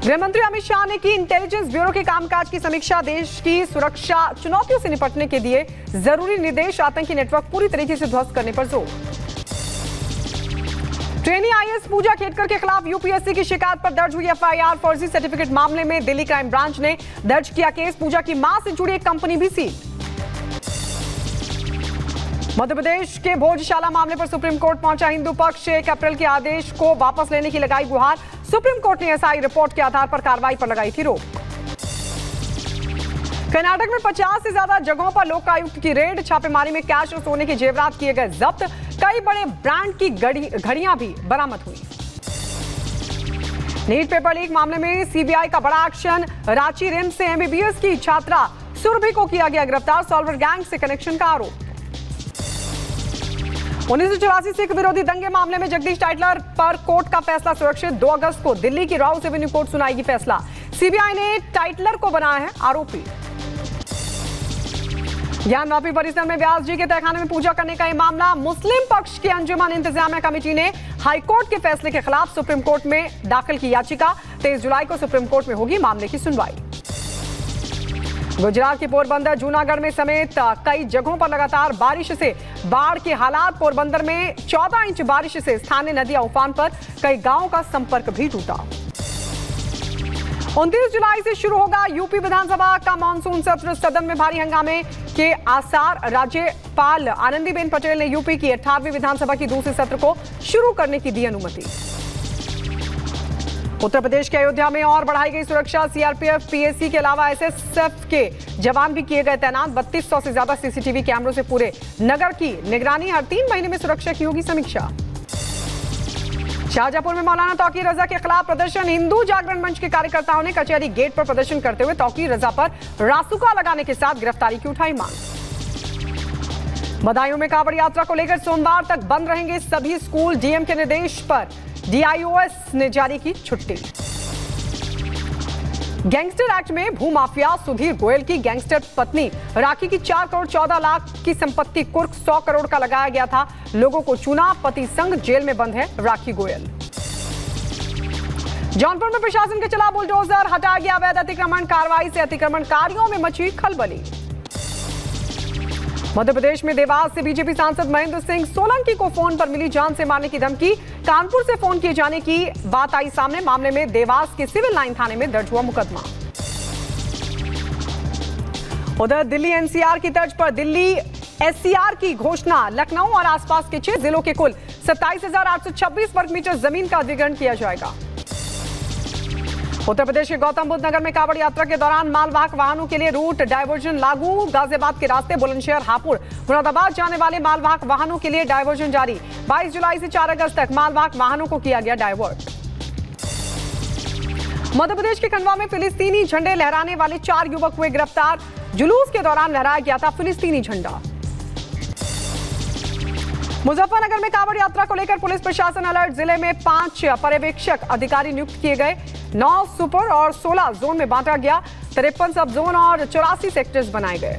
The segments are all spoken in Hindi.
गृह मंत्री अमित शाह ने की इंटेलिजेंस ब्यूरो के कामकाज की समीक्षा। देश की सुरक्षा चुनौतियों से निपटने के दिए जरूरी निर्देश। आतंकी नेटवर्क पूरी तरीके से ध्वस्त करने पर जोर। ट्रेनी आईएएस पूजा खेडकर के खिलाफ यूपीएससी की शिकायत पर दर्ज हुई एफआईआर। फर्जी सर्टिफिकेट मामले में दिल्ली क्राइम ब्रांच ने दर्ज किया केस। पूजा की मां से जुड़ी एक कंपनी भी सील। मध्य प्रदेश के भोजशाला मामले पर सुप्रीम कोर्ट पहुंचा हिंदू पक्ष। 1 अप्रैल के आदेश को वापस लेने की लगाई गुहार। सुप्रीम कोर्ट ने एसआई रिपोर्ट के आधार पर कार्रवाई पर लगाई थी रोक। कर्नाटक में 50 से ज्यादा जगहों पर लोकायुक्त की रेड। छापेमारी में कैश और सोने के जेवरात किए गए जब्त। कई बड़े ब्रांड की घड़ियां भी बरामद हुई। नीट पेपर लीक मामले में सीबीआई का बड़ा एक्शन। रांची रिम्स से एमबीबीएस की छात्रा सुरभि को किया गया गिरफ्तार। सॉल्वर गैंग से कनेक्शन का आरोप। 1984 सिख विरोधी दंगे मामले में जगदीश टाइटलर पर कोर्ट का फैसला सुरक्षित। 2 अगस्त को दिल्ली की राउस एवेन्यू कोर्ट सुनाएगी फैसला। सीबीआई ने टाइटलर को बनाया है आरोपी। ज्ञानवापी परिसर में व्यास जी के तहखाने में पूजा करने का यह मामला। मुस्लिम पक्ष की अंजुमन इंतजामिया कमेटी ने हाईकोर्ट के फैसले के खिलाफ सुप्रीम कोर्ट में दाखिल की याचिका। 23 जुलाई को सुप्रीम कोर्ट में होगी मामले की सुनवाई। गुजरात के पोरबंदर, जूनागढ़ में समेत कई जगहों पर लगातार बारिश से बाढ़ के हालात। पोरबंदर में 14 इंच बारिश से स्थानीय नदियां उफान पर। कई गांवों का संपर्क भी टूटा। 29 जुलाई से शुरू होगा यूपी विधानसभा का मानसून सत्र। सदन में भारी हंगामे के आसार। राज्यपाल आनंदीबेन पटेल ने यूपी की 18वीं विधानसभा की दूसरे सत्र को शुरू करने की दी अनुमति। उत्तर प्रदेश के अयोध्या में और बढ़ाई गई सुरक्षा। सीआरपीएफ, पीएसी के अलावा एसएसएफ के जवान भी किए गए तैनात। 3200 से ज्यादा सीसीटीवी कैमरों से पूरे नगर की निगरानी। हर 3 महीने में सुरक्षा की होगी समीक्षा। शाहजहांपुर में मौलाना तौकीर रजा के खिलाफ प्रदर्शन। हिंदू जागरण मंच के कार्यकर्ताओं ने कचहरी गेट पर प्रदर्शन करते हुए तौकीर रजा पर रासुका लगाने के साथ गिरफ्तारी की उठाई मांग। बदायूं में कांवड़ यात्रा को लेकर सोमवार तक बंद रहेंगे सभी स्कूल। डीएम के निर्देश पर डीआईओएस ने जारी की छुट्टी। गैंगस्टर एक्ट में भूमाफिया सुधीर गोयल की गैंगस्टर पत्नी राखी की 4 करोड़ 14 लाख की संपत्ति कुर्क 100 करोड़ का लगाया गया था। लोगों को चुना। पति संग जेल में बंद है राखी गोयल। जौनपुर में प्रशासन के चला बुलडोजर। हटाया गया अवैध अतिक्रमण। कार्रवाई से अतिक्रमणकारियों में मची खलबली। मध्य प्रदेश में देवास से बीजेपी सांसद महेंद्र सिंह सोलंकी को फोन पर मिली जान से मारने की धमकी। कानपुर से फोन किए जाने की बात आई सामने। मामले में देवास के सिविल लाइन थाने में दर्ज हुआ मुकदमा। उधर दिल्ली एनसीआर की तर्ज पर दिल्ली एससीआर की घोषणा। लखनऊ और आसपास के 6 जिलों के कुल 27,826 वर्ग मीटर जमीन का अधिग्रहण किया जाएगा। उत्तर प्रदेश के गौतम बुद्ध नगर में कांवड़ यात्रा के दौरान मालवाहक वाहनों के लिए रूट डायवर्जन लागू। गाजियाबाद के रास्ते बुलंदशहर, हापुड़, मुरादाबाद जाने वाले मालवाहक वाहनों के लिए डायवर्जन जारी। 22 जुलाई से 4 अगस्त तक मालवाहक वाहनों को किया गया डायवर्ट। मध्य प्रदेश के खंडवा में फिलिस्तीनी झंडे लहराने वाले 4 युवक हुए गिरफ्तार। जुलूस के दौरान लहराया गया था फिलिस्तीनी झंडा। मुजफ्फरनगर में कांवड़ यात्रा को लेकर पुलिस प्रशासन अलर्ट। जिले में 5 पर्यवेक्षक अधिकारी नियुक्त किए गए। 9 सुपर और 16 जोन में बांटा गया। 53 सब जोन और 84 सेक्टर्स बनाए गए।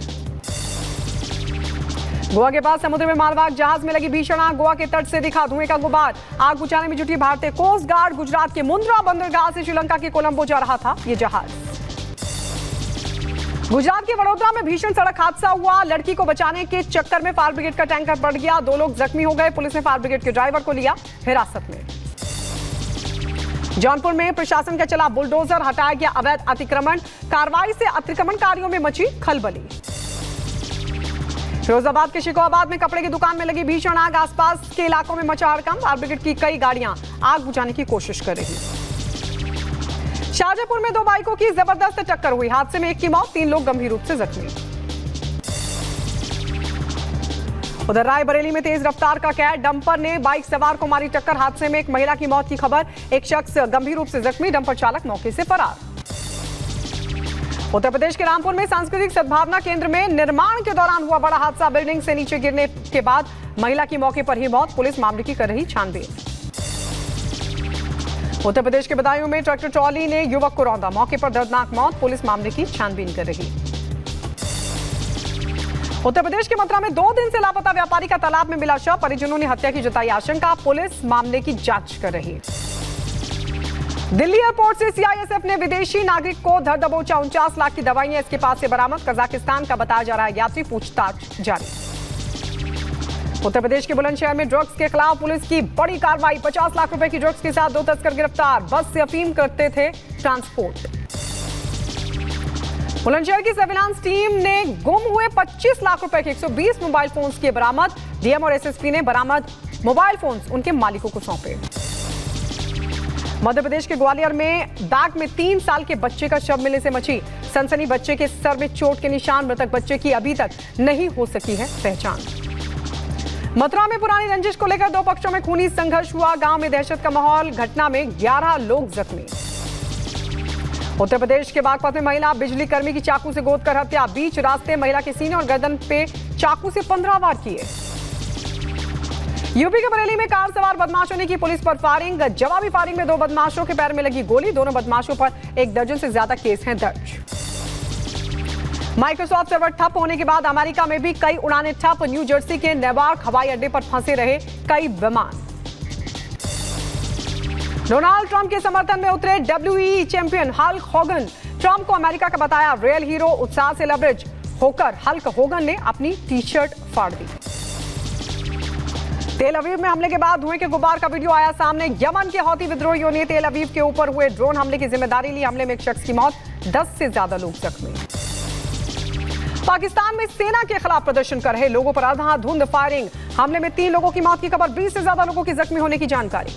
गोवा के पास समुद्र में मालवाहक जहाज में लगी भीषण आग। गोवा के तट से दिखा धुएं का गुबार। आग बुझाने में जुटी भारतीय कोस्ट गार्ड। गुजरात के मुंद्रा बंदरगाह से श्रीलंका के कोलंबो जा रहा था ये जहाज। गुजरात के वडोदरा में भीषण सड़क हादसा हुआ। लड़की को बचाने के चक्कर में फायर ब्रिगेड का टैंकर पलट गया। 2 लोग जख्मी हो गए। पुलिस ने फायर ब्रिगेड के ड्राइवर को लिया हिरासत में। जौनपुर में प्रशासन का चला बुलडोजर। हटाया गया अवैध अतिक्रमण। कार्रवाई से अतिक्रमणकारियों में मची खलबली। फिरोजाबाद के शिकोहाबाद में कपड़े की दुकान में लगी भीषण आग। आसपास के इलाकों में मचा हड़कंप। फायर ब्रिगेड की कई गाड़ियां आग बुझाने की कोशिश कर रही। शाहजहांपुर में 2 बाइकों की जबरदस्त टक्कर हुई। हादसे में 1 की मौत, 3 लोग गंभीर रूप से जख्मी। उधर रायबरेली में तेज रफ्तार का कैट डंपर ने बाइक सवार को मारी टक्कर। हादसे में एक महिला की मौत की खबर। एक शख्स गंभीर रूप से जख्मी। डंपर चालक मौके से फरार। उत्तर प्रदेश के रामपुर में सांस्कृतिक सद्भावना केंद्र में निर्माण के दौरान हुआ बड़ा हादसा। बिल्डिंग से नीचे गिरने के बाद महिला की मौके पर ही मौत। पुलिस मामले की कर रही छानबीन। उत्तर प्रदेश के बदायूं में ट्रैक्टर ट्रॉली ने युवक को रौंदा। मौके पर दर्दनाक मौत। पुलिस मामले की छानबीन कर रही। उत्तर प्रदेश के मथुरा में 2 दिन से लापता व्यापारी का तालाब में मिला शव। परिजनों ने हत्या की जताई आशंका। पुलिस मामले की जांच कर रही। दिल्ली एयरपोर्ट से सीआईएसएफ ने विदेशी नागरिक को धर दबोचा। 49 लाख की दवाइयां इसके पास से बरामद। कजाकिस्तान का बताया जा रहा है यात्री। पूछताछ जारी। उत्तर प्रदेश के बुलंदशहर में ड्रग्स के खिलाफ पुलिस की बड़ी कार्रवाई। 50 लाख रुपए की ड्रग्स के साथ 2 तस्कर गिरफ्तार। बस से अफीम करते थे ट्रांसपोर्ट। बुलंदशहर की सर्विलांस टीम ने गुम हुए 25 लाख रुपए के 120 मोबाइल फोन्स किए बरामद। डीएम और एसएसपी ने बरामद मोबाइल फोन्स उनके मालिकों को सौंपे। मध्य प्रदेश के ग्वालियर में बैग में 3 साल के बच्चे का शव मिलने से मची सनसनी। बच्चे के सर में चोट के निशान। मृतक बच्चे की अभी तक नहीं हो सकी है पहचान। मथुरा में पुरानी रंजिश को लेकर 2 पक्षों में खूनी संघर्ष हुआ। गांव में दहशत का माहौल। घटना में 11 लोग जख्मी। उत्तर प्रदेश के बागपत में महिला बिजली कर्मी की चाकू से गोद कर हत्या। बीच रास्ते महिला के सीने और गर्दन पे चाकू से 15 वार किए। यूपी के बरेली में कार सवार बदमाशों ने की पुलिस पर फायरिंग। जवाबी फायरिंग में 2 बदमाशों के पैर में लगी गोली। दोनों बदमाशों पर 1 दर्जन से ज्यादा केस हैं दर्ज। माइक्रोसॉफ्ट सर्वर ठप होने के बाद अमेरिका में भी कई उड़ानें ठप। न्यू जर्सी के नेवार्क हवाई अड्डे पर फंसे रहे कई विमान। डोनाल्ड ट्रंप के समर्थन में उतरे WE champion Hulk Hogan. Trump को अमेरिका का बताया रियल हीरो। उत्साह से लबरेज होकर हल्क होगन ने अपनी टी शर्ट फाड़ दी। तेल अवीव में हमले के बाद धुएं के गुबार का वीडियो आया सामने। यमन के हौती विद्रोहियों ने तेल अवीव के ऊपर हुए ड्रोन हमले की जिम्मेदारी ली। हमले में 1 शख्स की मौत, 10 से ज्यादा लोग जख्मी। पाकिस्तान में सेना के खिलाफ प्रदर्शन कर रहे लोगों पर अंधाधुंध फायरिंग। हमले में 3 लोगों की मौत की खबर। 20 से ज्यादा लोगों की जख्मी होने की जानकारी।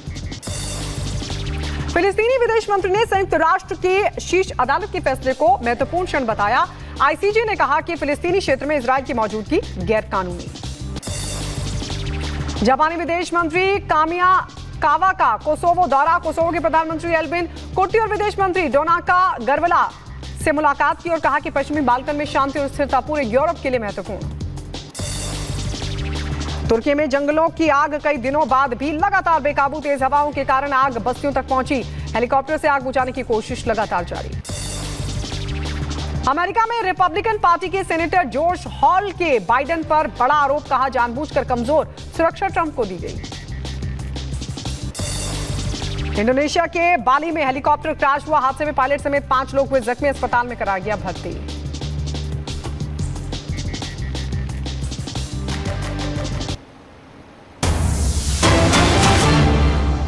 फिलिस्तीनी विदेश मंत्री ने संयुक्त राष्ट्र के शीर्ष अदालत के फैसले को महत्वपूर्ण क्षण बताया। आईसीजे ने कहा कि फिलिस्तीनी क्षेत्र में इजरायल की मौजूदगी गैरकानूनी। जापानी विदेश मंत्री कामिया कावाका कोसोवो दौरा। कोसोवो के प्रधानमंत्री एल्बिन कोटी और विदेश मंत्री डोनाका गरवला से मुलाकात की और कहा कि पश्चिमी बाल्कन में शांति और स्थिरता पूरे यूरोप के लिए महत्वपूर्ण। तुर्की में जंगलों की आग कई दिनों बाद भी लगातार बेकाबू। तेज हवाओं के कारण आग बस्तियों तक पहुंची। हेलीकॉप्टर से आग बुझाने की कोशिश लगातार जारी। अमेरिका में रिपब्लिकन पार्टी के सेनेटर जॉर्ज हॉल के बाइडेन पर बड़ा आरोप। कहा जानबूझकर कमजोर सुरक्षा ट्रंप को दी गई। इंडोनेशिया के बाली में हेलीकॉप्टर क्रैश हुआ। हादसे में पायलट समेत 5 लोग हुए जख्मी। अस्पताल में कराया गया भर्ती।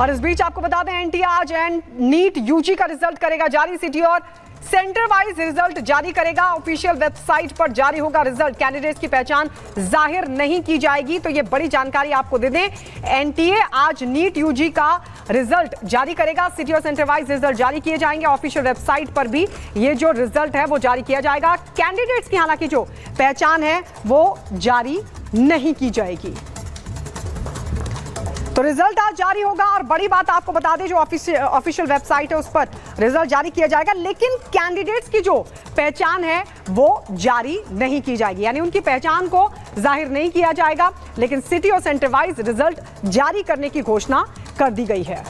और इस बीच आपको बता दें एनटीए आज नीट यूजी का रिजल्ट करेगा जारी। सिटी और सेंटर वाइज रिजल्ट जारी करेगा। ऑफिशियल वेबसाइट पर जारी होगा रिजल्ट। कैंडिडेट्स की पहचान जाहिर नहीं की जाएगी। तो ये बड़ी जानकारी आपको दे दें, एनटीए आज नीट यूजी का रिजल्ट जारी करेगा। सिटी और सेंटर वाइज रिजल्ट जारी किए जाएंगे। ऑफिशियल वेबसाइट पर भी ये जो रिजल्ट है वो जारी किया जाएगा। कैंडिडेट्स की हालांकि जो पहचान है वो जारी नहीं की जाएगी। तो रिजल्ट आज जारी होगा। और बड़ी बात आपको बता दें, जो ऑफिशियल वेबसाइट है उस पर रिजल्ट जारी किया जाएगा, लेकिन कैंडिडेट्स की जो पहचान है वो जारी नहीं की जाएगी। यानी उनकी पहचान को जाहिर नहीं किया जाएगा, लेकिन सिटी और सेंटर वाइज रिजल्ट जारी करने की घोषणा कर दी गई है।